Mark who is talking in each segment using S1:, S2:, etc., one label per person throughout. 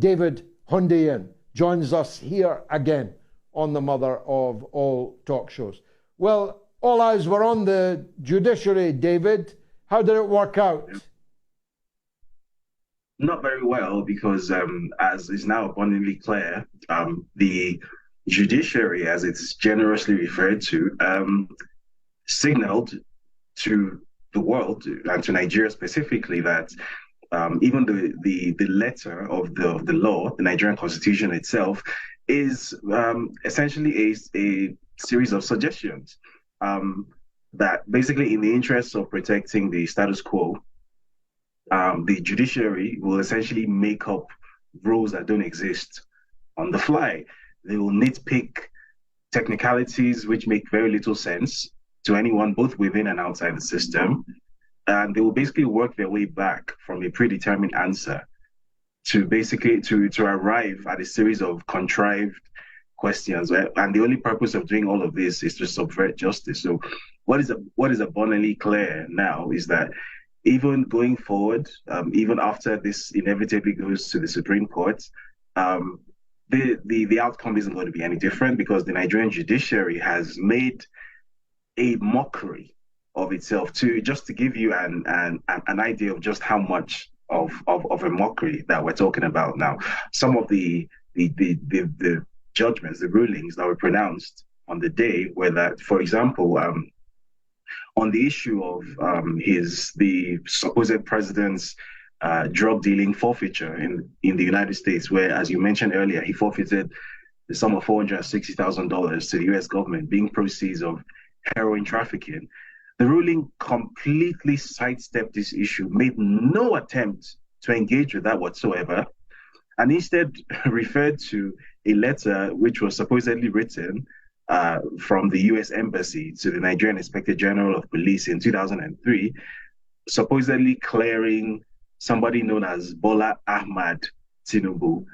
S1: David Hundeyin joins us here again on the mother of all talk shows. Well, all eyes were on the judiciary, David. How did it work out?
S2: Not very well, because as is now abundantly clear, the judiciary, as it's generously referred to, signaled to the world and to Nigeria specifically that even the letter of the law, the Nigerian Constitution itself, is essentially a series of suggestions that basically, in the interests of protecting the status quo, the judiciary will essentially make up rules that don't exist on the fly. They will nitpick technicalities which make very little sense to anyone, both within and outside the system. And they will basically work their way back from a predetermined answer to basically to arrive at a series of contrived questions. And the only purpose of doing all of this is to subvert justice. So what is abundantly clear now is that even going forward, even after this inevitably goes to the Supreme Court, the outcome isn't going to be any different, because the Nigerian judiciary has made a mockery of itself. To give you an idea of just how much of a mockery that we're talking about now. Some of the judgments, the rulings that were pronounced on the day were that, for example, on the issue of the supposed president's drug dealing forfeiture in the United States, where, as you mentioned earlier, he forfeited the sum of $460,000 to the U.S. government, being proceeds of heroin trafficking. The ruling completely sidestepped this issue, made no attempt to engage with that whatsoever, and instead referred to a letter which was supposedly written from the U.S. Embassy to the Nigerian Inspector General of Police in 2003, supposedly clearing somebody known as Bola Ahmad Tinubu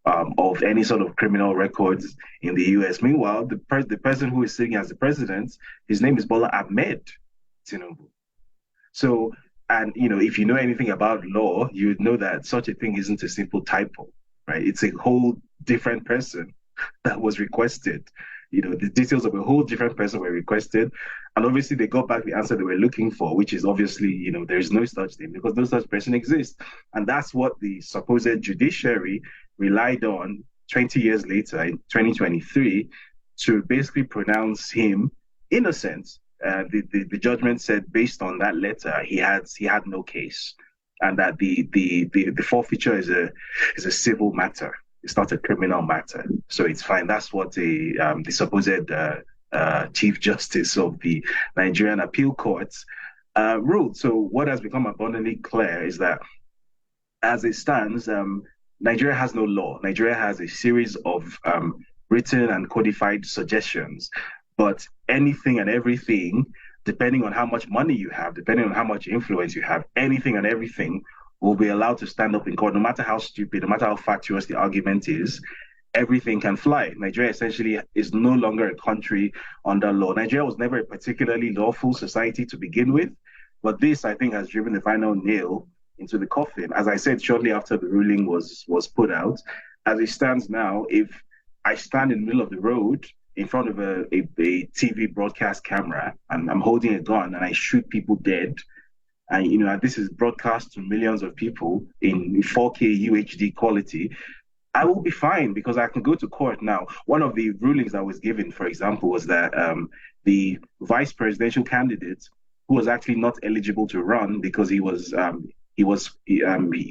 S2: of any sort of criminal records in the U.S. Meanwhile, the person who is sitting as the president, his name is Bola Ahmed Tinubu. So, and if you know anything about law, you would know that such a thing isn't a simple typo, right? It's a whole different person that was requested. The details of a whole different person were requested. And obviously they got back the answer they were looking for, which is obviously, there is no such thing, because no such person exists. And that's what the supposed judiciary relied on 20 years later in 2023 to basically pronounce him innocent. The judgment said, based on that letter, he had no case, and that the forfeiture is a civil matter. It's not a criminal matter, so it's fine. That's what the supposed Chief Justice of the Nigerian Appeal Courts ruled. So what has become abundantly clear is that, as it stands, Nigeria has no law. Nigeria has a series of written and codified suggestions, but anything and everything, depending on how much money you have, depending on how much influence you have, anything and everything will be allowed to stand up in court, no matter how stupid, no matter how fatuous the argument is. Everything can fly. Nigeria essentially is no longer a country under law. Nigeria was never a particularly lawful society to begin with, but this, I think, has driven the final nail into the coffin. As I said, shortly after the ruling was put out, as it stands now, if I stand in the middle of the road in front of a TV broadcast camera and I'm holding a gun and I shoot people dead, and this is broadcast to millions of people in 4K UHD quality, I will be fine, because I can go to court now. One of the rulings that was given, for example, was that the vice presidential candidate, who was actually not eligible to run because he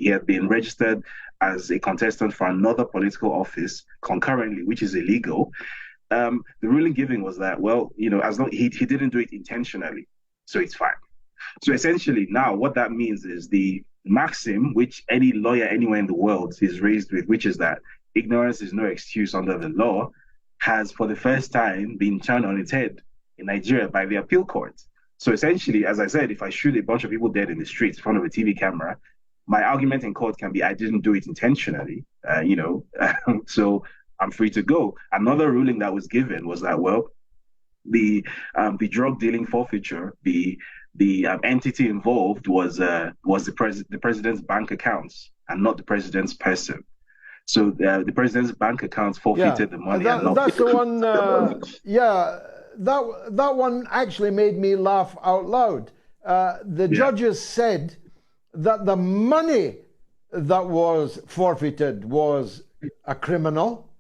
S2: had been registered as a contestant for another political office concurrently, which is illegal. The ruling given was that, as long he didn't do it intentionally, so it's fine. So essentially now what that means is the maxim which any lawyer anywhere in the world is raised with, which is that ignorance is no excuse under the law, has for the first time been turned on its head in Nigeria by the appeal court. So essentially, as I said, if I shoot a bunch of people dead in the streets in front of a TV camera, my argument in court can be I didn't do it intentionally, so I'm free to go. Another ruling that was given was that, the drug dealing forfeiture, the entity involved was the president's bank accounts and not the president's person. So the president's bank account
S1: Yeah,
S2: forfeited the money and not
S1: that's the one.
S2: the money.
S1: Yeah, that one actually made me laugh out loud. The
S2: Yeah,
S1: judges said that the money that was forfeited was a criminal,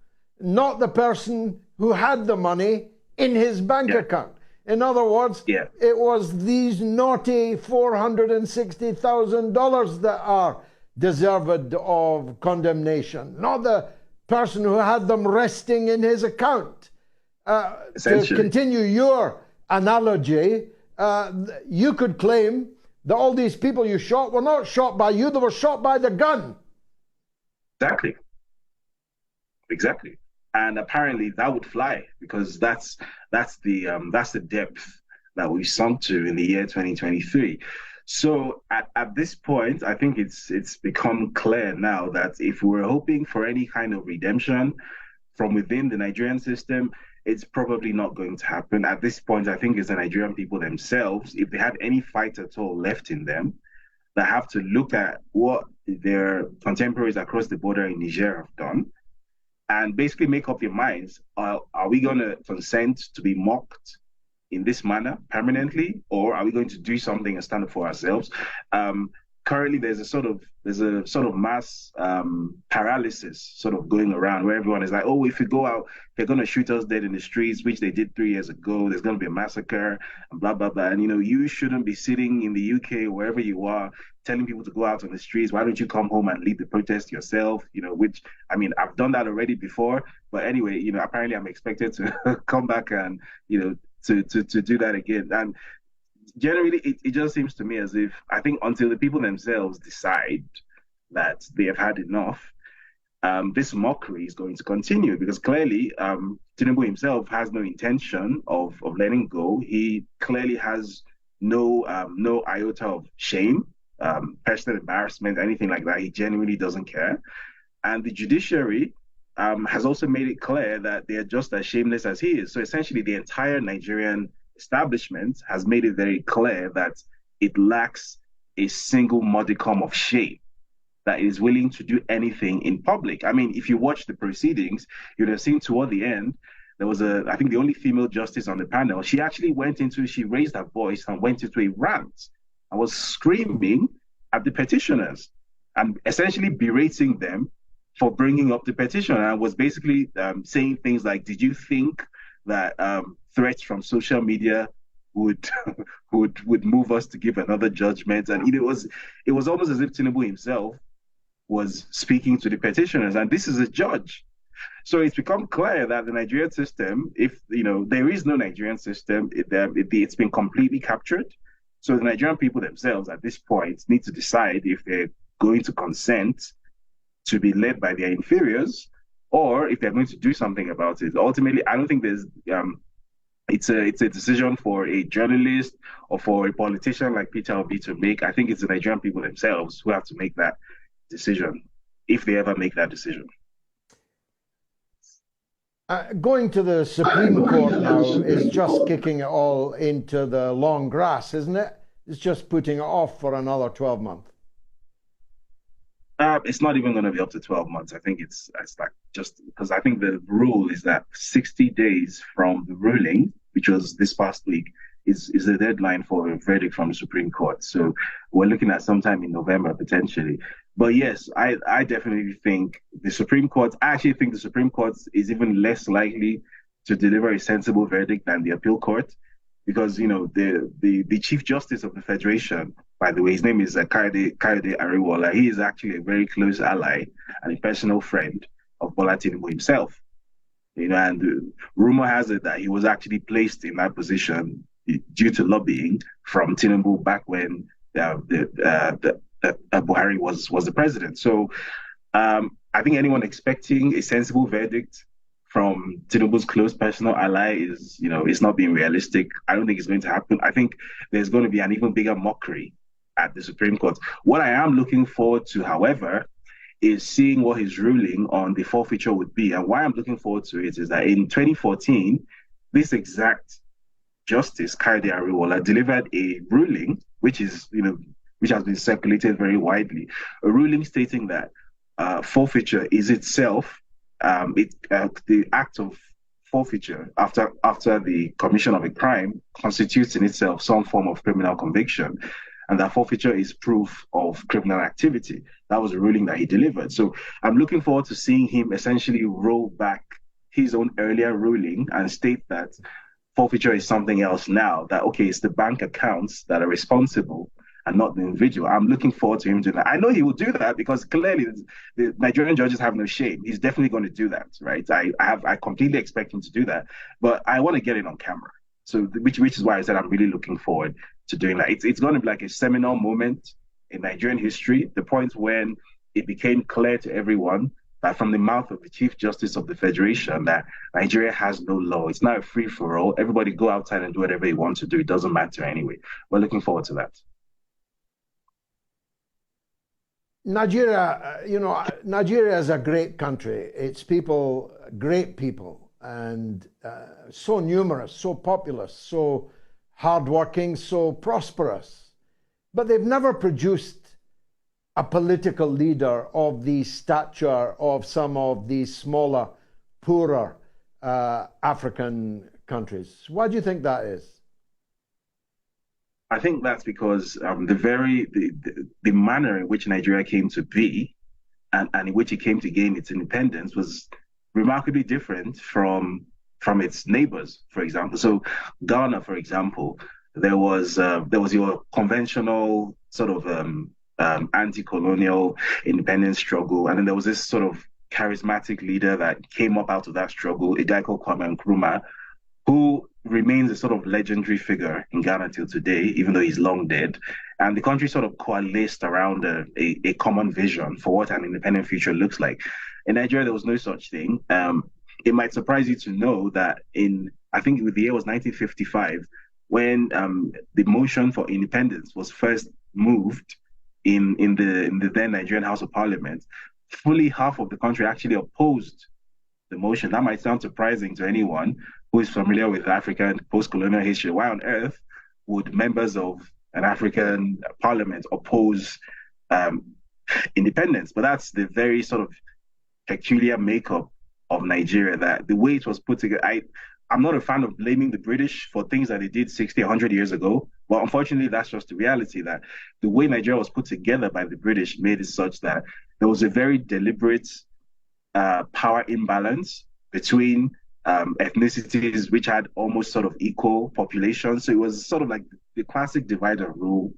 S1: not the person who had the money in his bank
S2: yeah,
S1: account. In other words,
S2: yeah,
S1: it was these naughty $460,000 that are deserved of condemnation, not the person who had them resting in his account. To
S2: essentially.
S1: continue your analogy, you could claim that all these people you shot were not shot by you, they were shot by the gun.
S2: Exactly. Exactly. And apparently that would fly because that's the depth that we sunk to in the year 2023. So at this point, I think it's become clear now that if we're hoping for any kind of redemption from within the Nigerian system, it's probably not going to happen. At this point, I think it's the Nigerian people themselves, if they have any fight at all left in them, that have to look at what their contemporaries across the border in Niger have done and basically make up their minds. Are we going to consent to be mocked in this manner permanently, or are we going to do something and stand up for ourselves? Currently, there's a sort of mass paralysis sort of going around where everyone is like, oh, if we go out, they're going to shoot us dead in the streets, which they did 3 years ago. There's going to be a massacre and blah blah blah. And you shouldn't be sitting in the UK wherever you are telling people to go out on the streets. Why don't you come home and lead the protest yourself? Which I mean, I've done that already before. But anyway, apparently I'm expected to come back and to do that again. And generally, it just seems to me as if I think until the people themselves decide that they have had enough, this mockery is going to continue because clearly Tinubu himself has no intention of letting go. He clearly has no iota of shame, personal embarrassment, anything like that. He genuinely doesn't care. And the judiciary has also made it clear that they are just as shameless as he is. So essentially, the entire Nigerian establishment has made it very clear that it lacks a single modicum of shame, that is willing to do anything in public. I mean, if you watch the proceedings, you'd have seen toward the end, there was I think the only female justice on the panel. She actually she raised her voice and went into a rant and was screaming at the petitioners and essentially berating them for bringing up the petition and was basically saying things like, did you think that threats from social media would would move us to give another judgment? And it was almost as if Tinubu himself was speaking to the petitioners, and this is a judge. So it's become clear that the Nigerian system, if there is no Nigerian system, it's been completely captured. So the Nigerian people themselves at this point need to decide if they're going to consent to be led by their inferiors, or if they're going to do something about it. Ultimately, I don't think there's it's a decision for a journalist or for a politician like Peter Obi to make. I think it's the Nigerian people themselves who have to make that decision, if they ever make that decision.
S1: Going to the Supreme Court now is just kicking it all into the long grass, isn't it? It's just putting it off for another 12 months.
S2: It's not even going to be up to 12 months. I think it's like just because I think the rule is that 60 days from the ruling, which was this past week, is the deadline for a verdict from the Supreme Court. So we're looking at sometime in November potentially. But yes, I definitely think I actually think the Supreme Court is even less likely to deliver a sensible verdict than the appeal court, because the Chief Justice of the Federation, by the way, his name is Kayode Ariwoola. He is actually a very close ally and a personal friend of Bola Tinubu himself. And rumor has it that he was actually placed in that position due to lobbying from Tinubu back when Buhari was the president. So I think anyone expecting a sensible verdict from Tinubu's close personal ally is not being realistic. I don't think it's going to happen. I think there's going to be an even bigger mockery at the Supreme Court. What I am looking forward to, however, is seeing what his ruling on the forfeiture would be. And why I'm looking forward to it is that in 2014, this exact Justice Kayode Ariwoola delivered a ruling, which has been circulated very widely, a ruling stating that forfeiture is itself the act of forfeiture after the commission of a crime constitutes in itself some form of criminal conviction, and that forfeiture is proof of criminal activity. That was a ruling that he delivered. So I'm looking forward to seeing him essentially roll back his own earlier ruling and state that forfeiture is something else now. That okay, it's the bank accounts that are responsible and not the individual. I'm looking forward to him doing that. I know he will do that because clearly the Nigerian judges have no shame. He's definitely going to do that, right? I completely expect him to do that, but I want to get it on camera. So which is why I said I'm really looking forward to doing that. It's going to be like a seminal moment in Nigerian history, the point when it became clear to everyone that from the mouth of the Chief Justice of the Federation that Nigeria has no law. It's not a free for all. Everybody go outside and do whatever you want to do. It doesn't matter anyway. We're looking forward to that.
S1: Nigeria, Nigeria is a great country. Its people, great people, and so numerous, so populous, so hardworking, so prosperous. But they've never produced a political leader of the stature of some of these smaller, poorer African countries. Why do you think that is?
S2: I think that's because the manner in which Nigeria came to be and in which it came to gain its independence was remarkably different from its neighbors, for example. So Ghana, for example, there was your conventional sort of anti-colonial independence struggle, and then there was this sort of charismatic leader that came up out of that struggle, a guy called Kwame Nkrumah, who remains a sort of legendary figure in Ghana till today, even though he's long dead. And the country sort of coalesced around a common vision for what an independent future looks like. In Nigeria, there was no such thing. It might surprise you to know that I think the year was 1955, when the motion for independence was first moved in the then Nigerian House of Parliament, fully half of the country actually opposed the motion. That might sound surprising to anyone who is familiar with African post-colonial history. Why on earth would members of an African parliament oppose um, independence? But that's the very sort of peculiar makeup of Nigeria, that the way it was put together, I'm not a fan of blaming the British for things that they did 60, 100 years ago. But unfortunately, that's just the reality, that the way Nigeria was put together by the British made it such that there was a very deliberate power imbalance between ethnicities which had almost sort of equal populations. So it was sort of like the classic divide and rule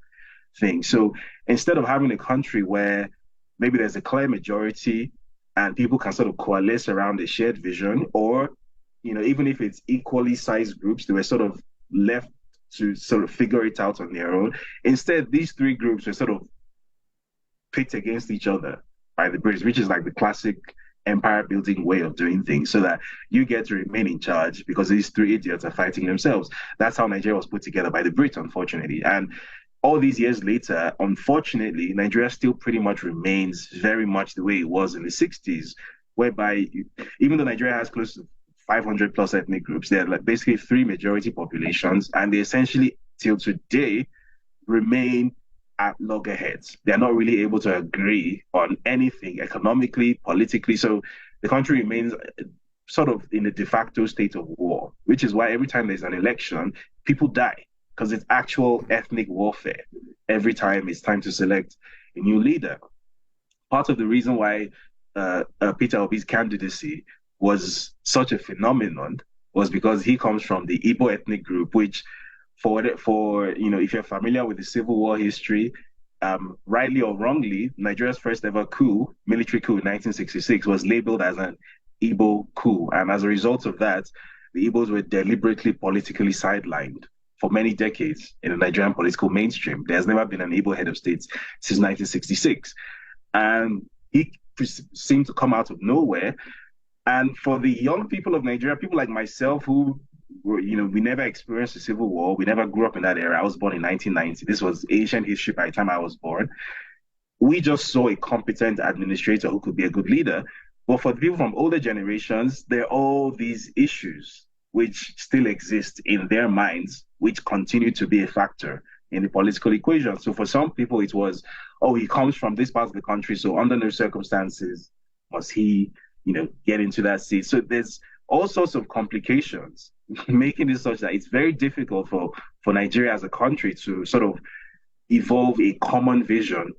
S2: thing. So instead of having a country where maybe there's a clear majority and people can sort of coalesce around a shared vision, or even if it's equally sized groups, they were sort of left to sort of figure it out on their own. Instead, these three groups were sort of pit against each other by the British, which is like the classic empire building way of doing things, so that you get to remain in charge because these three idiots are fighting themselves. That's how Nigeria was put together by the Brits, unfortunately. And all these years later, unfortunately, Nigeria still pretty much remains very much the way it was in the 60s, whereby even though Nigeria has close to 500 plus ethnic groups, they're like basically three majority populations, and they essentially, till today, remain at loggerheads. They're not really able to agree on anything economically, politically. So the country remains sort of in a de facto state of war, which is why every time there's an election, people die because it's actual ethnic warfare every time it's time to select a new leader. Part of the reason why Peter Obi's candidacy was such a phenomenon was because he comes from the Igbo ethnic group, which if you're familiar with the Civil War history, rightly or wrongly, Nigeria's first ever military coup in 1966, was labeled as an Igbo coup. And as a result of that, the Igbos were deliberately politically sidelined for many decades in the Nigerian political mainstream. There's never been an Igbo head of state since 1966. And he seemed to come out of nowhere. And for the young people of Nigeria, people like myself who we never experienced a civil war. We never grew up in that era. I was born in 1990. This was ancient history by the time I was born. We just saw a competent administrator who could be a good leader. But for the people from older generations, there are all these issues which still exist in their minds, which continue to be a factor in the political equation. So for some people, it was, oh, he comes from this part of the country, so under no circumstances must he, get into that seat. So there's all sorts of complications, making it such that it's very difficult for Nigeria as a country to sort of evolve a common vision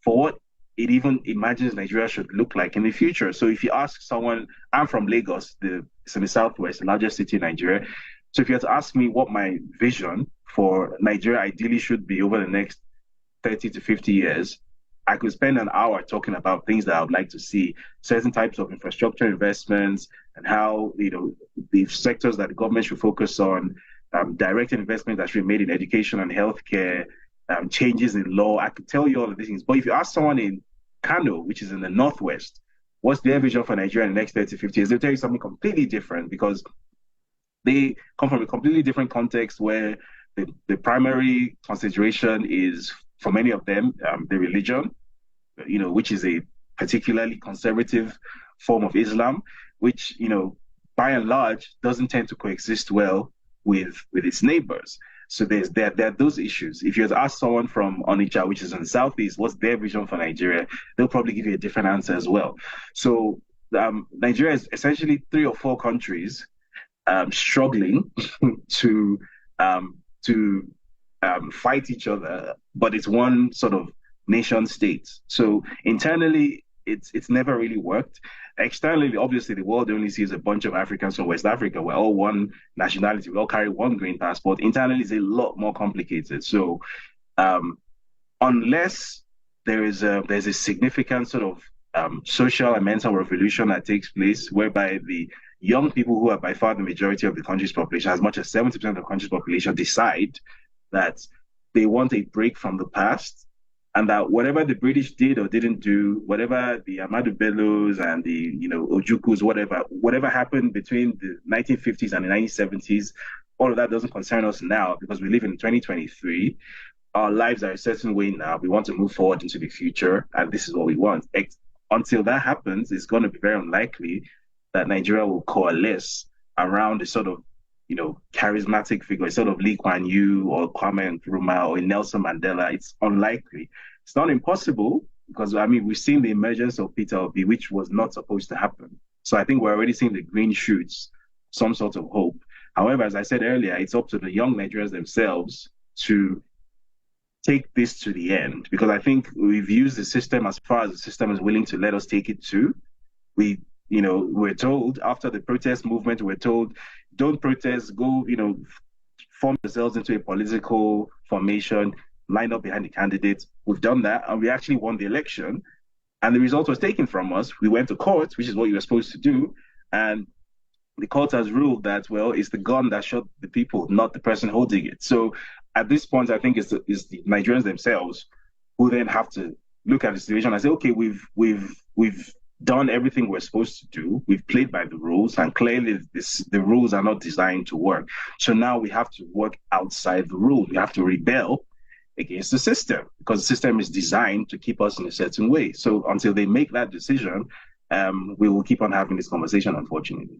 S2: for what it even imagines Nigeria should look like in the future. So if you ask someone, I'm from Lagos, it's in the southwest, the largest city in Nigeria. So if you had to ask me what my vision for Nigeria ideally should be over the next 30 to 50 years, I could spend an hour talking about things that I would like to see, certain types of infrastructure investments, and how the sectors that the government should focus on, direct investment that should be made in education and healthcare, changes in law. I could tell you all of these things. But if you ask someone in Kano, which is in the northwest, what's their vision for Nigeria in the next 30, 50 years, they'll tell you something completely different, because they come from a completely different context where the primary consideration is, for many of them, the religion, which is a particularly conservative form of Islam, which, by and large, doesn't tend to coexist well with its neighbors. So there are those issues. If you ask someone from Onitsha, which is in the southeast, what's their vision for Nigeria, they'll probably give you a different answer as well. So Nigeria is essentially 3 or 4 countries struggling to fight each other, but it's one sort of nation state. So internally, it's never really worked. Externally, obviously, the world only sees a bunch of Africans from West Africa. We're all one nationality. We all carry one green passport. Internally, it's a lot more complicated. So unless there's a significant sort of social and mental revolution that takes place, whereby the young people, who are by far the majority of the country's population, as much as 70% of the country's population, decide that they want a break from the past, and that whatever the British did or didn't do, whatever the Ahmadu Bellos and the Ojukus, whatever happened between the 1950s and the 1970s, all of that doesn't concern us now, because we live in 2023. Our lives are a certain way now. We want to move forward into the future, and this is what we want. Until that happens, it's going to be very unlikely that Nigeria will coalesce around a sort of charismatic figure, a sort of Lee Kuan Yew or Kwame Nkrumah or Nelson Mandela. It's unlikely. It's not impossible, because we've seen the emergence of Peter Obi, which was not supposed to happen. So I think we're already seeing the green shoots, some sort of hope. However, as I said earlier, it's up to the young Nigerians themselves to take this to the end, because I think we've used the system as far as the system is willing to let us take it to. We're told after the protest movement, we're told, don't protest, go, form yourselves into a political formation, line up behind the candidates. We've done that, and we actually won the election. And the result was taken from us. We went to court, which is what you were supposed to do. And the court has ruled that, well, it's the gun that shot the people, not the person holding it. So at this point, I think it's the Nigerians themselves who then have to look at the situation and say, okay, we've done everything we're supposed to do. We've played by the rules, and clearly the rules are not designed to work. So now we have to work outside the rules. We have to rebel against the system, because the system is designed to keep us in a certain way. So until they make that decision, we will keep on having this conversation, unfortunately.